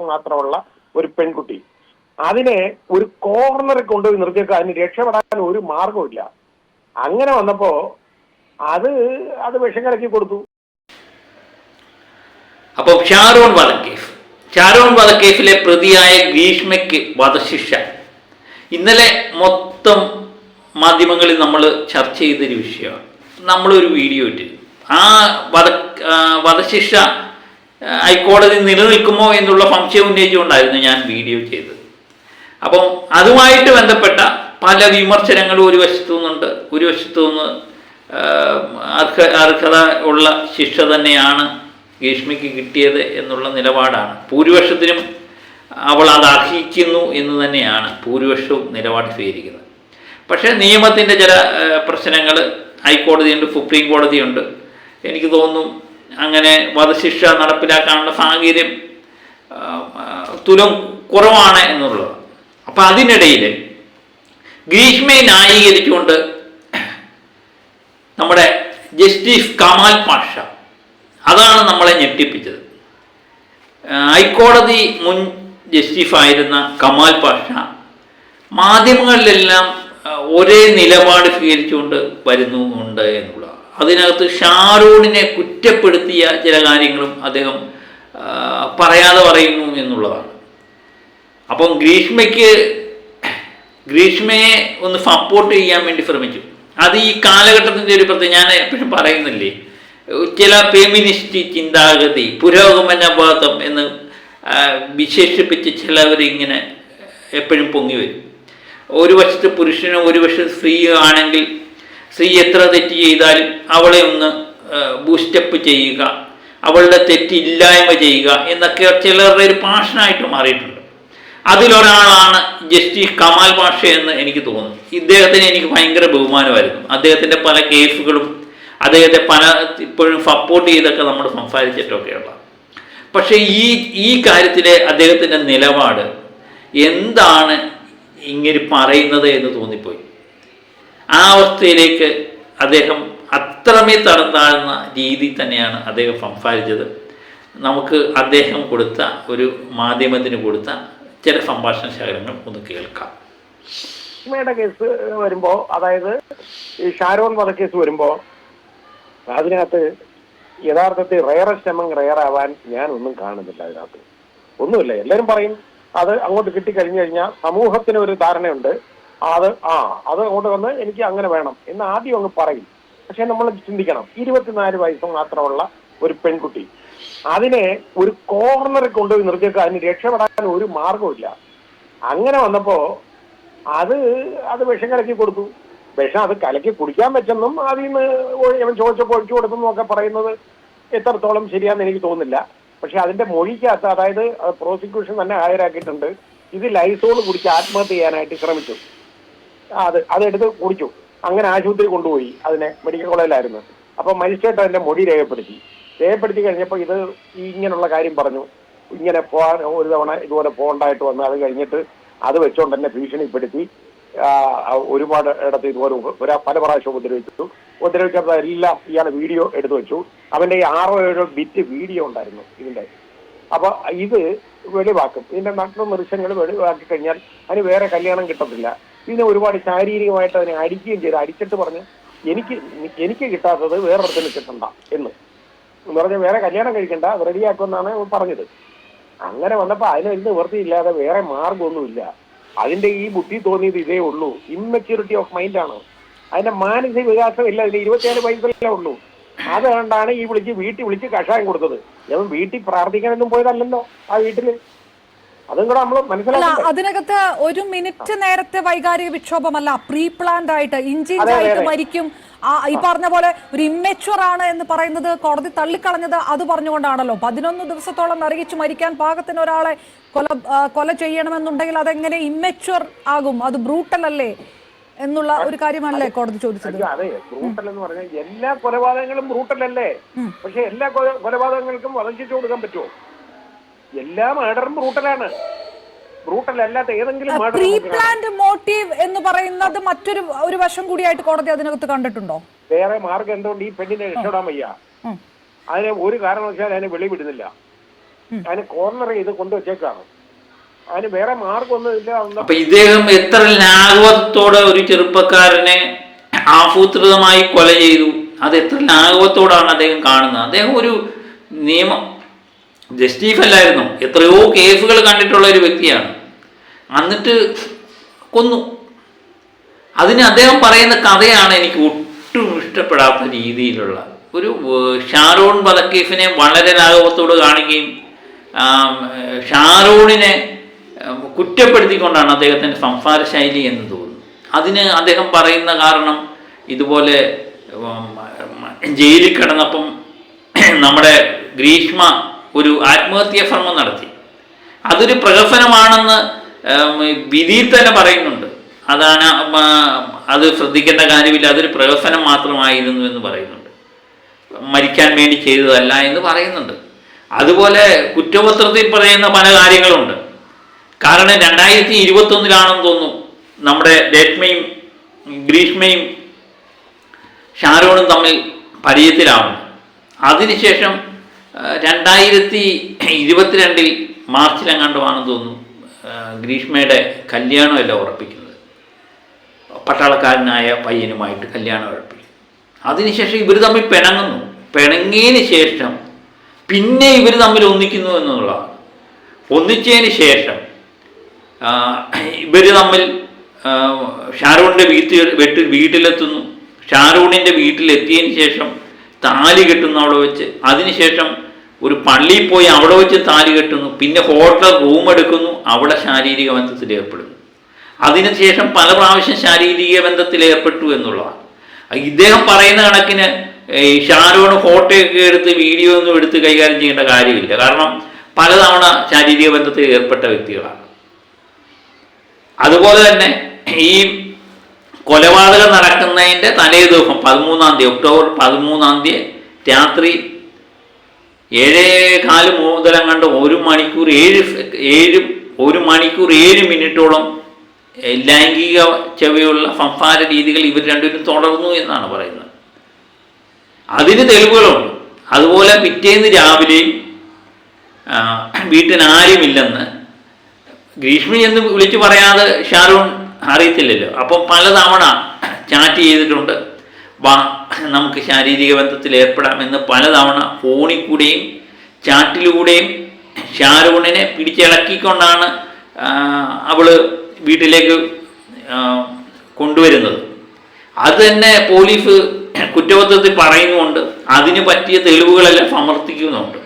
മാത്രമുള്ള ഒരു പെൺകുട്ടി. അതിനെ ഒരു കോർണറിൽ കൊണ്ടുപോയി നിർത്തിയേക്കുക, അതിന് രക്ഷപ്പെടാൻ ഒരു മാർഗമില്ല. അങ്ങനെ വന്നപ്പോ അത് വിഷം കലക്കി കൊടുത്തു. അപ്പോൾ ഷാരോൺ വധക്കേസിലെ പ്രതിയായ ഗ്രീഷ്മയ്ക്ക് വധശിക്ഷ ഇന്നലെ മൊത്തം മാധ്യമങ്ങളിൽ നമ്മൾ ചർച്ച ചെയ്തൊരു വിഷയമാണ്. നമ്മളൊരു വീഡിയോ ഇട്ടിരുന്നു. ആ വധശിക്ഷ ഹൈക്കോടതി നിലനിൽക്കുമോ എന്നുള്ള സംശയം ഉന്നയിച്ചുകൊണ്ടായിരുന്നു ഞാൻ വീഡിയോ ചെയ്തത്. അപ്പം അതുമായിട്ട് ബന്ധപ്പെട്ട പല വിമർശനങ്ങളും ഒരു വശത്തു നിന്നുണ്ട്. ഒരു വശത്തു നിന്ന് അർഹത ഉള്ള ശിക്ഷ തന്നെയാണ് ഗ്രീഷ്മയ്ക്ക് കിട്ടിയത് എന്നുള്ള നിലപാടാണ്. ഭൂരിപക്ഷത്തിനും അവൾ അത് അർഹിക്കുന്നു എന്ന് തന്നെയാണ് ഭൂരിപക്ഷവും നിലപാട് സ്വീകരിക്കുന്നത്. പക്ഷേ നിയമത്തിൻ്റെ ചില പ്രശ്നങ്ങൾ ഹൈക്കോടതിയുണ്ട്, സുപ്രീം കോടതിയുണ്ട്. എനിക്ക് തോന്നുന്നു അങ്ങനെ വധശിക്ഷ നടപ്പിലാക്കാനുള്ള സാഹചര്യം തുലം കുറവാണ് എന്നുള്ളത്. അപ്പം അതിനിടയിൽ ഗ്രീഷ്മയെ ന്യായീകരിച്ചുകൊണ്ട് നമ്മുടെ ജസ്റ്റിസ് കമാൽ പാഷ, അതാണ് നമ്മളെ ഞെട്ടിപ്പിച്ചത്. ഹൈക്കോടതി മുൻ ജസ്റ്റിസായിരുന്ന കമാൽ പാഷ മാധ്യമങ്ങളിലെല്ലാം ഒരേ നിലപാട് സ്വീകരിച്ചുകൊണ്ട് വരുന്നുണ്ട് എന്നുള്ളതാണ്. അതിനകത്ത് ഷാരോണിനെ കുറ്റപ്പെടുത്തിയ ചില കാര്യങ്ങളും അദ്ദേഹം പറയാതെ പറയുന്നു എന്നുള്ളതാണ്. അപ്പം ഗ്രീഷ്മയെ ഒന്ന് സപ്പോർട്ട് ചെയ്യാൻ വേണ്ടി ശ്രമിച്ചു. അത് ഈ കാലഘട്ടത്തിൻ്റെ ഒരു പ്രത്യേകം ഞാൻ എപ്പോഴും പറയുന്നില്ലേ, ചില ഫെമിനിസ്റ്റ് ചിന്താഗതി, പുരോഗമനവാദം എന്ന് വിശേഷിപ്പിച്ച് ചിലവരിങ്ങനെ എപ്പോഴും പൊങ്ങി വരും. ഒരു വശത്ത് പുരുഷനും ഒരു വശത്ത് സ്ത്രീ ആണെങ്കിൽ സ്ത്രീ എത്ര തെറ്റ് ചെയ്താലും അവളെ ഒന്ന് ബൂസ്റ്റപ്പ് ചെയ്യുക, അവളുടെ തെറ്റില്ലായ്മ ചെയ്യുക എന്നൊക്കെ ചിലരുടെ ഒരു പാഷനായിട്ട് മാറിയിട്ടുണ്ട്. അതിലൊരാളാണ് ജസ്റ്റിസ് കമാൽ പാഷ എന്ന് എനിക്ക് തോന്നുന്നു. ഇദ്ദേഹത്തിന് എനിക്ക് ഭയങ്കര ബഹുമാനമായിരുന്നു. അദ്ദേഹത്തിൻ്റെ പല കേസുകളും അദ്ദേഹത്തെ ഇപ്പോഴും സപ്പോർട്ട് ചെയ്തൊക്കെ നമ്മൾ സംസാരിച്ചിട്ടൊക്കെയുള്ള. പക്ഷേ ഈ കാര്യത്തിലെ അദ്ദേഹത്തിൻ്റെ നിലപാട് എന്താണ് ഇങ്ങനെ പറയുന്നത് എന്ന് തോന്നിപ്പോയി. ആ അവസ്ഥയിലേക്ക് അദ്ദേഹം അത്രമേ താഴ്ന്ന രീതി തന്നെയാണ് അദ്ദേഹം സംസാരിച്ചത്. നമുക്ക് അദ്ദേഹം കൊടുത്ത ഒരു മാധ്യമത്തിന് കൊടുത്ത ചില സംഭാഷണ ശകലങ്ങൾ ഒന്ന് കേൾക്കാം. കേസ് വരുമ്പോ, അതായത് ഈ ഷാരോൺ വധക്കേസ് വരുമ്പോ അതിനകത്ത് യഥാർത്ഥത്തിൽ റെയറസ്റ്റ് എമംഗ് റെയർ ആവാൻ ഞാൻ ഒന്നും കാണുന്നില്ല. അതിനകത്ത് ഒന്നുമില്ല. എല്ലാവരും പറയും അത് അങ്ങോട്ട് കിട്ടിക്കഴിഞ്ഞു കഴിഞ്ഞാൽ സമൂഹത്തിന് ഒരു ധാരണയുണ്ട്, അത് അങ്ങോട്ട് വന്ന് എനിക്ക് അങ്ങനെ വേണം എന്ന് ആദ്യം അങ്ങ് പറയും. പക്ഷെ നമ്മൾ ചിന്തിക്കണം, 24 വയസ്സ് മാത്രമുള്ള ഒരു പെൺകുട്ടി, അതിനെ ഒരു കോർണറിൽ കൊണ്ടുപോയി നിർത്തിയേക്കുക, അതിന് രക്ഷപ്പെടാൻ ഒരു മാർഗമില്ല. അങ്ങനെ വന്നപ്പോ അത് വിഷം കലക്കി കൊടുത്തു. വിഷം അത് കലക്കി കുടിക്കാൻ പറ്റുമെന്നും അതിൽ നിന്ന് ഇവൻ ചോദിച്ചപ്പോൾ ഒഴിച്ചു കൊടുത്തെന്നും ഒക്കെ പറയുന്നത് എത്രത്തോളം ശരിയാണെന്ന് എനിക്ക് തോന്നുന്നില്ല. പക്ഷെ അതിന്റെ മൊഴിക്കകത്ത്, അതായത് പ്രോസിക്യൂഷൻ തന്നെ ഹാജരാക്കിയിട്ടുണ്ട്, ഇത് ലൈസോൾ കുടിച്ച് ആത്മഹത്യ ചെയ്യാനായിട്ട് ശ്രമിച്ചു. അതെടുത്ത് കുടിച്ചു. അങ്ങനെ ആശുപത്രി കൊണ്ടുപോയി, അതിനെ മെഡിക്കൽ കോളേജിലായിരുന്നു. അപ്പൊ മജിസ്ട്രേറ്റ് അതിന്റെ മൊഴി രേഖപ്പെടുത്തി കഴിഞ്ഞപ്പോൾ ഇത് ഇങ്ങനെയുള്ള കാര്യം പറഞ്ഞു, ഇങ്ങനെ പോകാൻ ഒരു തവണ ഇതുപോലെ പോകണ്ടായിട്ട് വന്ന് അത് കഴിഞ്ഞിട്ട് അത് വെച്ചോണ്ട് തന്നെ ഭീഷണിപ്പെടുത്തി ഒരുപാട് ഇടത്ത് ഇതുപോലെ പല പ്രാവശ്യം ഉപദ്രവിച്ചപ്പോൾ എല്ലാം ഇയാൾ വീഡിയോ എടുത്തു വെച്ചു. അവന്റെ ഈ 6-7 ബിറ്റ് വീഡിയോ ഉണ്ടായിരുന്നു ഇതിന്റെ. അപ്പൊ ഇത് വെളിവാക്കും. ഇതിന്റെ നഗ്ന ദൃശ്യങ്ങൾ വെളിവാക്കി കഴിഞ്ഞാൽ അതിന് വേറെ കല്യാണം കിട്ടത്തില്ല. ഇതിനെ ഒരുപാട് ശാരീരികമായിട്ട് അതിനെ അടിക്കുകയും ചെയ്ത് അടിച്ചിട്ട് പറഞ്ഞ് എനിക്ക് കിട്ടാത്തത് വേറൊരുത്തിന് കിട്ടണ്ട എന്ന് പറഞ്ഞ് വേറെ കല്യാണം കഴിക്കണ്ട, അത് റെഡിയാക്കുമെന്നാണ് പറഞ്ഞത്. അങ്ങനെ വന്നപ്പോൾ അതിന് നിവൃത്തിയില്ലാതെ വേറെ മാർഗമൊന്നുമില്ല. അതിന്റെ ഈ ബുദ്ധി തോന്നിയത് ഇതേ ഉള്ളൂ, ഇമ്മെച്യൂരിറ്റി ഓഫ് മൈൻഡാണ്. അതിന്റെ മാനസിക വികാസം ഇല്ല. അതിന് 24 വയസ്സല്ലേ ഉള്ളൂ. അത് കണ്ടാണ് ഈ വീട്ടിൽ വിളിച്ച് കഷായം കൊടുത്തത്. ഞാൻ വീട്ടിൽ പ്രാർത്ഥിക്കാനൊന്നും പോയതല്ലല്ലോ ആ വീട്ടില്. അതും കൂടെ നമ്മൾ മനസ്സിലാക്കണം. അതിനകത്ത് ഒരു മിനിറ്റ് നേരത്തെ വൈകാരിക വിക്ഷോഭമല്ല, പ്രീ പ്ലാൻഡ് ആയിട്ട് ഇഞ്ചിഞ്ചായിട്ട് മരിക്കും. ഈ പറഞ്ഞ പോലെ ഒരു ഇമ്മെച്വർ ആണ് എന്ന് പറയുന്നത് കോടതി തള്ളിക്കളഞ്ഞത് അത് പറഞ്ഞുകൊണ്ടാണല്ലോ. 11 ദിവസത്തോളം നരകിച്ച് മരിക്കാൻ പാകത്തിന് ഒരാളെ കൊല ചെയ്യണമെന്നുണ്ടെങ്കിൽ അതെങ്ങനെ ഇമ്മെച്വർ ആകും? അത് ബ്രൂട്ടൽ അല്ലേ എന്നുള്ള ഒരു കാര്യമല്ലേ കോടതി ചോദിച്ചത്. അതെ, ബ്രൂട്ടൽ എന്ന് പറഞ്ഞാൽ എല്ലാ കൊലപാതകങ്ങളും ബ്രൂട്ടൽ അല്ലേ? പക്ഷെ എല്ലാ കൊലപാതകങ്ങൾക്കും വധശിക്ഷ കൊടുക്കാൻ പറ്റുമോ? എല്ലാ മർഡറും ബ്രൂട്ടലാണ്. ബ്രൂട്ടൽ അല്ലാത്ത ഏതെങ്കിലും പ്രീ പ്ലാൻഡ് മോട്ടീവ് എന്ന് പറയുന്നത് മറ്റൊരു വശം കൂടിയായിട്ട് കോടതി അതിനകത്ത് കണ്ടിട്ടുണ്ടോ? വേറെ മാർഗം എന്തുകൊണ്ട് ഈ പെണ്ണിനെ രക്ഷപ്പെടാൻ വയ്യ? അതിനെ ഒരു കാരണവശാലും അതിനെ വെളിവിടുന്നില്ല. അതിന് കോർണർ ചെയ്ത് കൊണ്ടുവച്ചേക്കാണ്. അതിന് വേറെ മാർഗമൊന്നും ഇല്ല. അപ്പൊ ഇദ്ദേഹം എത്ര ലാഘവത്തോടെ ഒരു ചെറുപ്പക്കാരനെ ആസൂത്രിതമായി കൊല ചെയ്തു, അത് എത്ര ലാഘവത്തോടാണ് അദ്ദേഹം കാണുന്നത്. അദ്ദേഹം ഒരു നിയമം ജസ്റ്റിസ് അല്ലായിരുന്നു, എത്രയോ കേസുകൾ കണ്ടിട്ടുള്ള ഒരു വ്യക്തിയാണ്. എന്നിട്ട് കൊന്നു. അതിന് അദ്ദേഹം പറയുന്ന കഥയാണ് എനിക്ക് ഒട്ടും ഇഷ്ടപ്പെടാത്ത രീതിയിലുള്ള ഒരു ഷാരോൺ വധക്കേസിനെ വളരെ ലാഘവത്തോട് കാണുകയും ഷാരോണിനെ കുറ്റപ്പെടുത്തിക്കൊണ്ടാണ് അദ്ദേഹത്തിൻ്റെ സംസാര ശൈലി എന്ന് തോന്നുന്നു. അതിന് അദ്ദേഹം പറയുന്ന കാരണം ഇതുപോലെ ജയിലിൽ കിടന്നപ്പം നമ്മുടെ ഗ്രീഷ്മ ഒരു ആത്മഹത്യാ ശ്രമം നടത്തി, അതൊരു പ്രഹസനമാണെന്ന് വിധിയിൽ തന്നെ പറയുന്നുണ്ട്. അതാണ് അത് ശ്രദ്ധിക്കേണ്ട കാര്യമില്ല, അതൊരു പ്രഹസനം മാത്രമായിരുന്നു എന്ന് പറയുന്നുണ്ട്, മരിക്കാൻ വേണ്ടി ചെയ്തതല്ല എന്ന് പറയുന്നുണ്ട്. അതുപോലെ കുറ്റപത്രത്തിൽ പറയുന്ന പല കാര്യങ്ങളുണ്ട്. കാരണം 2021 തോന്നുന്നു നമ്മുടെ രശ്മിയും ഗ്രീഷ്മയും ഷാരോണും തമ്മിൽ പരിചയത്തിലാവുന്നു. അതിനുശേഷം 2022 മാർച്ചിലെങ്ങാണ്ടുമാണെന്ന് തോന്നുന്നു ഗ്രീഷ്മയുടെ കല്യാണമെല്ലാം ഉറപ്പിക്കുന്നത്, പട്ടാളക്കാരനായ പയ്യനുമായിട്ട് കല്യാണം ഉറപ്പിക്കും. അതിനുശേഷം ഇവർ തമ്മിൽ പിണങ്ങുന്നു. പിണങ്ങിയതിന് ശേഷം പിന്നെ ഇവർ തമ്മിൽ ഒന്നിക്കുന്നു എന്നുള്ളതാണ്. ഒന്നിച്ചതിന് ശേഷം ഇവർ തമ്മിൽ ഷാരൂണിൻ്റെ വീട്ടിലെത്തുന്നു. ഷാരൂണിൻ്റെ വീട്ടിലെത്തിയതിന് ശേഷം താലി കെട്ടുന്നു അവിടെ വെച്ച്. അതിനുശേഷം ഒരു പള്ളിയിൽ പോയി അവിടെ വെച്ച് താലി കെട്ടുന്നു. പിന്നെ ഹോട്ടൽ റൂം എടുക്കുന്നു, അവിടെ ശാരീരിക ബന്ധത്തിൽ ഏർപ്പെടുന്നു. അതിനുശേഷം പല പ്രാവശ്യം ശാരീരിക ബന്ധത്തിൽ ഏർപ്പെട്ടു എന്നുള്ളതാണ്. ഇദ്ദേഹം പറയുന്ന കണക്കിന് ഷാരോൺ ഫോട്ടോയൊക്കെ എടുത്ത് വീഡിയോ ഒന്നും എടുത്ത് കൈകാര്യം ചെയ്യേണ്ട കാര്യമില്ല. കാരണം പലതവണ ശാരീരിക ബന്ധത്തിൽ ഏർപ്പെട്ട വ്യക്തികളാണ്. അതുപോലെ തന്നെ ഈ കൊലപാതകം നടക്കുന്നതിൻ്റെ തലേ ദിവസം 13-ാം തീയതി ഒക്ടോബർ 13-ാം തീയതി രാത്രി 7:15 മുതലങ്ങാണ്ട് 1 മണിക്കൂർ 7 മിനിറ്റോളം ലൈംഗിക ചെവിയുള്ള സംസാര രീതികൾ ഇവർ രണ്ടുപേരും തുടർന്നു എന്നാണ് പറയുന്നത്. അതിന് തെളിവുകളുണ്ട്. അതുപോലെ പിറ്റേന്ന് രാവിലെയും വീട്ടിൽ ആരുമില്ലെന്ന് ഗ്രീഷ്മ എന്ന് വിളിച്ചു പറയാതെ ഷാരൂൺ അറിയത്തില്ലല്ലോ. അപ്പം പലതവണ ചാറ്റ് ചെയ്തിട്ടുണ്ട്, വാ നമുക്ക് ശാരീരിക ബന്ധത്തിൽ ഏർപ്പെടാമെന്ന് പലതവണ ഫോണിൽ കൂടെയും ചാറ്റിലൂടെയും ഷാരൂണിനെ പിടിച്ചിളക്കിക്കൊണ്ടാണ് അവള് വീട്ടിലേക്ക് കൊണ്ടുവരുന്നത്. അത് തന്നെ പോലീസ് കുറ്റപത്രത്തിൽ പറയുന്നുണ്ട്. അതിന് പറ്റിയ തെളിവുകളെല്ലാം സമർത്ഥിക്കുന്നുണ്ട്.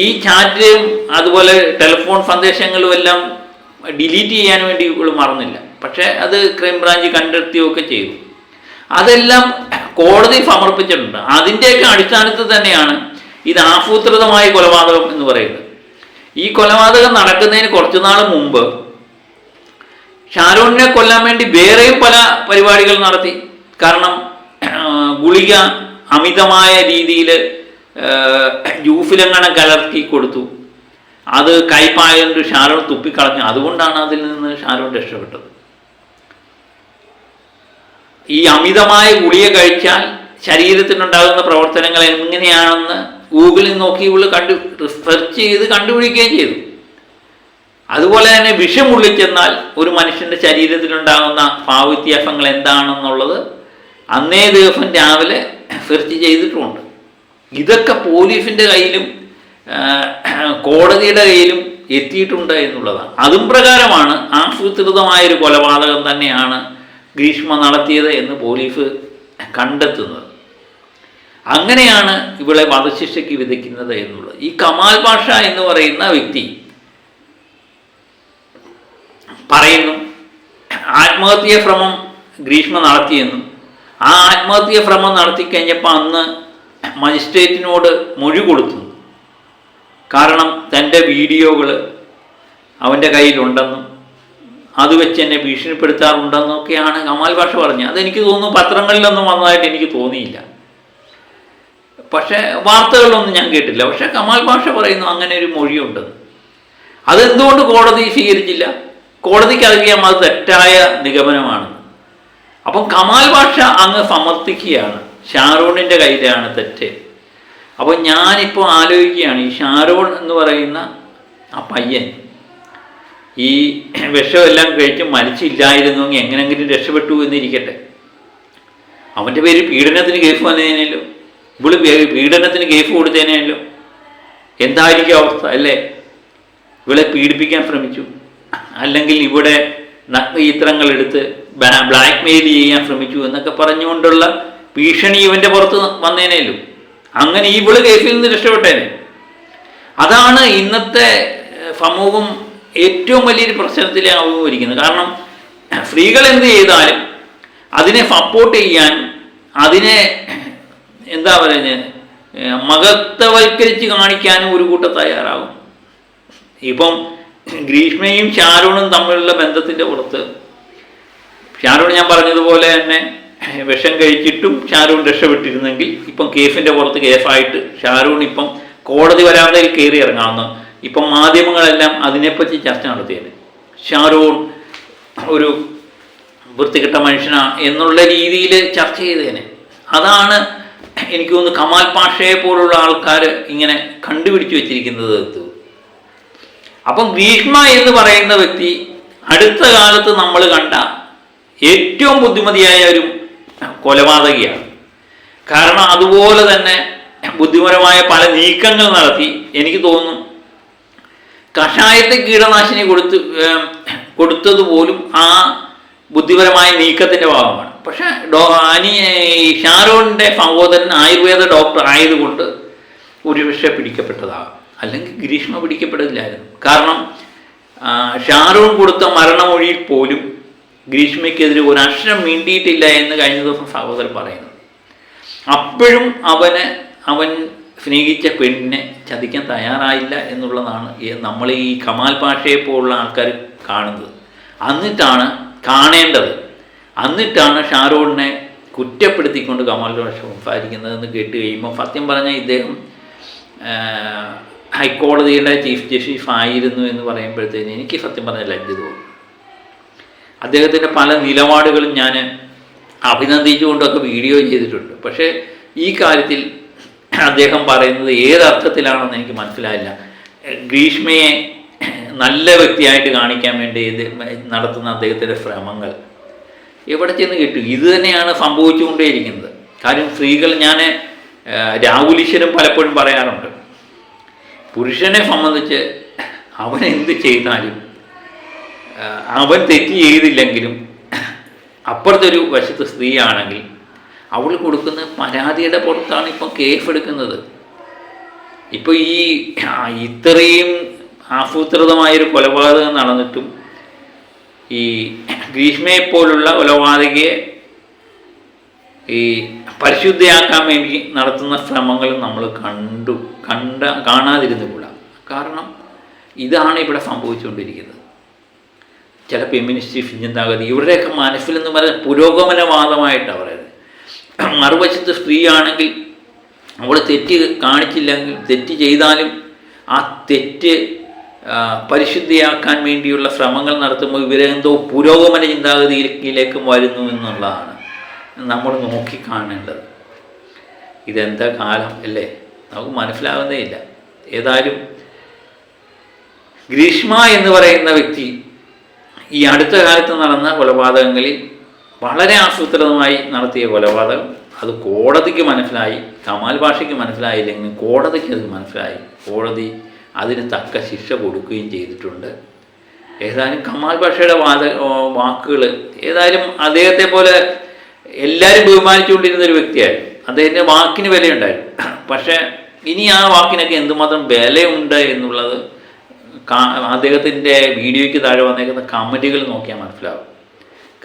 ഈ ചാറ്റും അതുപോലെ ടെലിഫോൺ സന്ദേശങ്ങളും എല്ലാം ഡിലീറ്റ് ചെയ്യാൻ വേണ്ടി ഇവൾ മറന്നില്ല. പക്ഷേ അത് ക്രൈംബ്രാഞ്ച് കണ്ടെത്തുകയൊക്കെ ചെയ്തു. അതെല്ലാം കോടതി സമർപ്പിച്ചിട്ടുണ്ട്. അതിൻ്റെയൊക്കെ അടിസ്ഥാനത്തിൽ തന്നെയാണ് ഇത് ആസൂത്രിതമായ കൊലപാതകം എന്ന് പറയുന്നത്. ഈ കൊലപാതകം നടക്കുന്നതിന് കുറച്ചു നാൾ മുമ്പ് ഷാരൂണിനെ കൊല്ലാൻ വേണ്ടി വേറെയും പല പരിപാടികൾ നടത്തി. കാരണം ഗുളിക അമിതമായ രീതിയിൽ ജ്യൂസിലെങ്ങനെ കലർത്തി കൊടുത്തു, അത് കൈപ്പായതുകൊണ്ട് ഷാരൂൺ തുപ്പിക്കളഞ്ഞു. അതുകൊണ്ടാണ് അതിൽ നിന്ന് ഷാരൂൺ രക്ഷപ്പെട്ടത്. ഈ അമിതമായ ഗുളിക കഴിച്ചാൽ ശരീരത്തിനുണ്ടാകുന്ന പ്രവർത്തനങ്ങൾ എങ്ങനെയാണെന്ന് ഗൂഗിളിൽ നോക്കി ഇവള് റിസർച്ച് ചെയ്ത് കണ്ടുപിടിക്കുകയും ചെയ്തു. അതുപോലെ തന്നെ വിഷമുള്ളിൽ ചെന്നാൽ ഒരു മനുഷ്യൻ്റെ ശരീരത്തിലുണ്ടാകുന്ന ഭാവവ്യത്യാസങ്ങൾ എന്താണെന്നുള്ളത് അന്നേ ദിവസം രാവിലെ സെർച്ച് ചെയ്തിട്ടുമുണ്ട്. ഇതൊക്കെ പോലീസിൻ്റെ കയ്യിലും കോടതിയുടെ കയ്യിലും എത്തിയിട്ടുണ്ട് എന്നുള്ളതാണ്. അതും പ്രകാരമാണ് ആസൂത്രിതമായൊരു കൊലപാതകം തന്നെയാണ് ഗ്രീഷ്മ നടത്തിയത് എന്ന് പോലീസ് കണ്ടെത്തുന്നത്. അങ്ങനെയാണ് ഇവളെ വധശിക്ഷയ്ക്ക് വിധിക്കുന്നത് എന്നുള്ളത്. ഈ കമാൽ പാഷ എന്ന് പറയുന്ന വ്യക്തി പറയുന്നു ആത്മഹത്യാ ശ്രമം ഗ്രീഷ്മ നടത്തിയെന്നും ആ ആത്മഹത്യാ ശ്രമം നടത്തിക്കഴിഞ്ഞപ്പോൾ അന്ന് മജിസ്ട്രേറ്റിനോട് മൊഴി കൊടുത്തു. കാരണം തൻ്റെ വീഡിയോകൾ അവൻ്റെ കയ്യിലുണ്ടെന്നും അത് വെച്ച് എന്നെ ഭീഷണിപ്പെടുത്താറുണ്ടെന്നൊക്കെയാണ് കമാൽ പാഷ പറഞ്ഞത്. അതെനിക്ക് തോന്നുന്നു പത്രങ്ങളിലൊന്നും വന്നതായിട്ട് എനിക്ക് തോന്നിയില്ല, പക്ഷേ വാർത്തകളിലൊന്നും ഞാൻ കേട്ടില്ല. പക്ഷേ കമാൽ പാഷ പറയുന്നു അങ്ങനെ ഒരു മൊഴിയുണ്ടെന്ന്. അതെന്തുകൊണ്ട് കോടതി സ്വീകരിച്ചില്ല? കോടതിക്ക് അറിയാം അത് തെറ്റായ നിഗമനമാണ്. അപ്പം കമാൽ പാഷ അങ്ങ് സമർത്ഥിക്കുകയാണ് ഷാരൂണിൻ്റെ കയ്യിലാണ് തെറ്റ്. അപ്പോൾ ഞാനിപ്പോൾ ആലോചിക്കുകയാണ്, ഈ ഷാരോൺ എന്ന് പറയുന്ന ആ പയ്യൻ ഈ വിഷമെല്ലാം കഴിച്ച് മരിച്ചില്ലായിരുന്നെങ്കിൽ എങ്ങനെങ്കിലും രക്ഷപ്പെട്ടു എന്നിരിക്കട്ടെ, അവൻ്റെ പേര് പീഡനത്തിന് കേസ് വന്നതിനല്ലോ, ഇവള് പീഡനത്തിന് കേസ് കൊടുത്തതിനല്ലോ. എന്തായിരിക്കും അവസ്ഥ അല്ലേ? ഇവളെ പീഡിപ്പിക്കാൻ ശ്രമിച്ചു, അല്ലെങ്കിൽ ഇവിടെ നഗ്നചിത്രങ്ങളെടുത്ത് ബ്ലാക്ക് മെയിൽ ചെയ്യാൻ ശ്രമിച്ചു എന്നൊക്കെ പറഞ്ഞുകൊണ്ടുള്ള ഭീഷണി ഇവൻ്റെ പുറത്ത് വന്നേനല്ലോ. അങ്ങനെ ഇവള് കേസിൽ നിന്ന് രക്ഷപ്പെട്ടേനെ. അതാണ് ഇന്നത്തെ സമൂഹം ഏറ്റവും വലിയൊരു പ്രശ്നത്തിലെ അഭിമുഖീകരിക്കുന്നത്. കാരണം സ്ത്രീകൾ എന്ത് ചെയ്താലും അതിനെ സപ്പോർട്ട് ചെയ്യാൻ, അതിനെ എന്താ പറയുന്നത്, മഹത്വവൽക്കരിച്ച് കാണിക്കാനും ഒരു കൂട്ടം തയ്യാറാകും. ഇപ്പം ഗ്രീഷ്മയും ഷാരൂണും തമ്മിലുള്ള ബന്ധത്തിൻ്റെ പുറത്ത് ഷാരൂൺ ഞാൻ പറഞ്ഞതുപോലെ തന്നെ വിഷം കഴിച്ചിട്ടും ഷാരൂൺ രക്ഷപ്പെട്ടിരുന്നെങ്കിൽ ഇപ്പം കേസിൻ്റെ പുറത്ത് കേസായിട്ട് ഷാരൂൺ ഇപ്പം കോടതി വരാന്തയിൽ കയറി ഇറങ്ങാമെന്ന് ഇപ്പം മാധ്യമങ്ങളെല്ലാം അതിനെപ്പറ്റി ചർച്ച നടത്തിയത്. ഷാരൂൺ ഒരു വൃത്തികെട്ട മനുഷ്യനാ എന്നുള്ള രീതിയിൽ ചർച്ച ചെയ്തേനെ. അതാണ് എനിക്ക് തോന്നുന്നു കമാൽ പാഷയെ പോലുള്ള ആൾക്കാർ ഇങ്ങനെ കണ്ടുപിടിച്ചു വെച്ചിരിക്കുന്നത്. അപ്പം ഗ്രീഷ്മ എന്ന് പറയുന്ന വ്യക്തി അടുത്ത കാലത്ത് നമ്മൾ കണ്ട ഏറ്റവും ബുദ്ധിമതിയായ ഒരു കൊലപാതകിയാണ്. കാരണം അതുപോലെ തന്നെ ബുദ്ധിപരമായ പല നീക്കങ്ങൾ നടത്തി. എനിക്ക് തോന്നുന്നു കഷായത്തെ കീടനാശിനി കൊടുത്തതുപോലും ആ ബുദ്ധിപരമായ നീക്കത്തിൻ്റെ ഭാഗമാണ്. പക്ഷേ ഷാരോണിൻ്റെ സഹോദരൻ ആയുർവേദ ഡോക്ടർ ആയതുകൊണ്ട് ഒരുപക്ഷെ പിടിക്കപ്പെട്ടതാകാം, അല്ലെങ്കിൽ ഗ്രീഷ്മ പിടിക്കപ്പെടില്ലായിരുന്നു. കാരണം ഷാരോൺ കൊടുത്ത മരണമൊഴിയിൽ പോലും ഗ്രീഷ്മയ്ക്കെതിരെ ഒരു അക്ഷരം മിണ്ടിയിട്ടില്ല എന്ന് കഴിഞ്ഞ ദിവസം സഹോദരൻ പറയുന്നു. അപ്പോഴും അവൻ സ്നേഹിച്ച പെണ്ണിനെ ചതിക്കാൻ തയ്യാറായില്ല എന്നുള്ളതാണ് നമ്മൾ ഈ കമാൽ പാഷയെ പോലുള്ള ആൾക്കാർ കാണുന്നത്. കാണേണ്ടത്. എന്നിട്ടാണ് ഷാരോണിനെ കുറ്റപ്പെടുത്തിക്കൊണ്ട് കമാൽ പാഷ സംസാരിക്കുന്നതെന്ന് കേട്ട് കഴിയുമ്പോൾ സത്യം പറഞ്ഞാൽ ഇദ്ദേഹം ഹൈക്കോടതിയുടെ ചീഫ് ജസ്റ്റിസ് ആയിരുന്നു എന്ന് പറയുമ്പോഴത്തേന് എനിക്ക് സത്യം പറഞ്ഞാൽ ലജ്ജ തോന്നും. അദ്ദേഹത്തിൻ്റെ പല നിലപാടുകളും ഞാൻ അഭിനന്ദിച്ചുകൊണ്ടൊക്കെ വീഡിയോ ചെയ്തിട്ടുണ്ട്. പക്ഷേ ഈ കാര്യത്തിൽ അദ്ദേഹം പറയുന്നത് ഏതർത്ഥത്തിലാണെന്ന് എനിക്ക് മനസ്സിലായില്ല. ഗ്രീഷ്മയെ നല്ല വ്യക്തിയായിട്ട് കാണിക്കാൻ വേണ്ടി നടത്തുന്ന അദ്ദേഹത്തിൻ്റെ ശ്രമങ്ങൾ എവിടെ ചെന്ന് കിട്ടും? ഇത് തന്നെയാണ് സംഭവിച്ചുകൊണ്ടേയിരിക്കുന്നത്. കാര്യം സ്ത്രീകൾ, ഞാൻ രാഹുലീശ്വരൻ പലപ്പോഴും പറയാറുണ്ട്, പുരുഷനെ സംബന്ധിച്ച് അവൻ എന്ത് ചെയ്താലും അവൻ തെറ്റ് ചെയ്തില്ലെങ്കിലും അപ്പുറത്തൊരു വശത്ത് സ്ത്രീയാണെങ്കിൽ അവൾ കൊടുക്കുന്ന പരാതിയുടെ പുറത്താണ് ഇപ്പം കേസ് എടുക്കുന്നത്. ഇപ്പോൾ ഈ ഇത്രയും ആസൂത്രിതമായൊരു കൊലപാതകം നടന്നിട്ടും ഈ ഗ്രീഷ്മയെപ്പോലുള്ള കൊലപാതകയെ ഈ പരിശുദ്ധയാക്കാൻ വേണ്ടി നടത്തുന്ന ശ്രമങ്ങളും നമ്മൾ കാണാതിരുന്നുകൂടാ. കാരണം ഇതാണ് ഇവിടെ സംഭവിച്ചുകൊണ്ടിരിക്കുന്നത്. ചില ഫെമിനിസ്റ്റ് ചിന്താഗതി ഇവരുടെയൊക്കെ മനസ്സിലെന്ന് പറയുന്നത് പുരോഗമനവാദമായിട്ടാണ് പറയുന്നത്. മറുവശത്ത് സ്ത്രീയാണെങ്കിൽ അവൾ തെറ്റ് കാണിച്ചില്ലെങ്കിൽ, തെറ്റ് ചെയ്താലും ആ തെറ്റ് പരിശുദ്ധിയാക്കാൻ വേണ്ടിയുള്ള ശ്രമങ്ങൾ നടത്തുമ്പോൾ ഇവരെന്തോ പുരോഗമന ചിന്താഗതിയിലേക്ക് വരുന്നു എന്നുള്ളതാണ് നമ്മൾ നോക്കിക്കാണേണ്ടത്. ഇതെന്താ കാലം അല്ലേ? നമുക്ക് മനസ്സിലാകുന്നേ ഇല്ല. ഏതായാലും ഗ്രീഷ്മ എന്ന് പറയുന്ന വ്യക്തി ഈ അടുത്ത കാലത്ത് നടന്ന കൊലപാതകങ്ങളിൽ വളരെ ആസൂത്രിതമായി നടത്തിയ കൊലപാതകം, അത് കോടതിക്ക് മനസ്സിലായി. കമാൽ പാഷയ്ക്ക് മനസ്സിലായില്ലെങ്കിൽ കോടതിക്ക് അത് മനസ്സിലായി. കോടതി അതിന് തക്ക ശിക്ഷ കൊടുക്കുകയും ചെയ്തിട്ടുണ്ട്. ഏതായാലും കമാൽ പാഷയുടെ വാക്കുകൾ, ഏതായാലും അദ്ദേഹത്തെ പോലെ എല്ലാവരും ബഹുമാനിച്ചുകൊണ്ടിരുന്നൊരു വ്യക്തിയായിരുന്നു. അദ്ദേഹത്തിൻ്റെ വാക്കിന് വിലയുണ്ടായിരുന്നു. പക്ഷേ ഇനി ആ വാക്കിനൊക്കെ എന്തുമാത്രം വിലയുണ്ട് എന്നുള്ളത് അദ്ദേഹത്തിൻ്റെ വീഡിയോയ്ക്ക് താഴെ വന്നേക്കുന്ന കമൻറ്റുകൾ നോക്കിയാൽ മനസ്സിലാവും.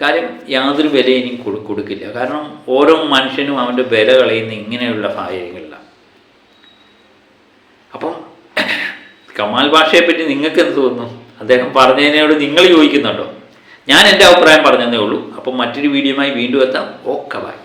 കാര്യം യാതൊരു വില ഇനിയും കൊടുക്കില്ല. കാരണം ഓരോ മനുഷ്യനും അവൻ്റെ വില കളയുന്ന ഇങ്ങനെയുള്ള സാഹചര്യങ്ങളിലാണ്. അപ്പം കമാൽ പാഷയെപ്പറ്റി നിങ്ങൾക്ക് എന്ത് തോന്നുന്നു? അദ്ദേഹം പറഞ്ഞതിനോട് നിങ്ങൾ യോജിക്കുന്നുണ്ടോ? ഞാൻ എൻ്റെ അഭിപ്രായം പറഞ്ഞതേ ഉള്ളൂ. അപ്പം മറ്റൊരു വീഡിയോയുമായി വീണ്ടും എത്താം. Okay, by.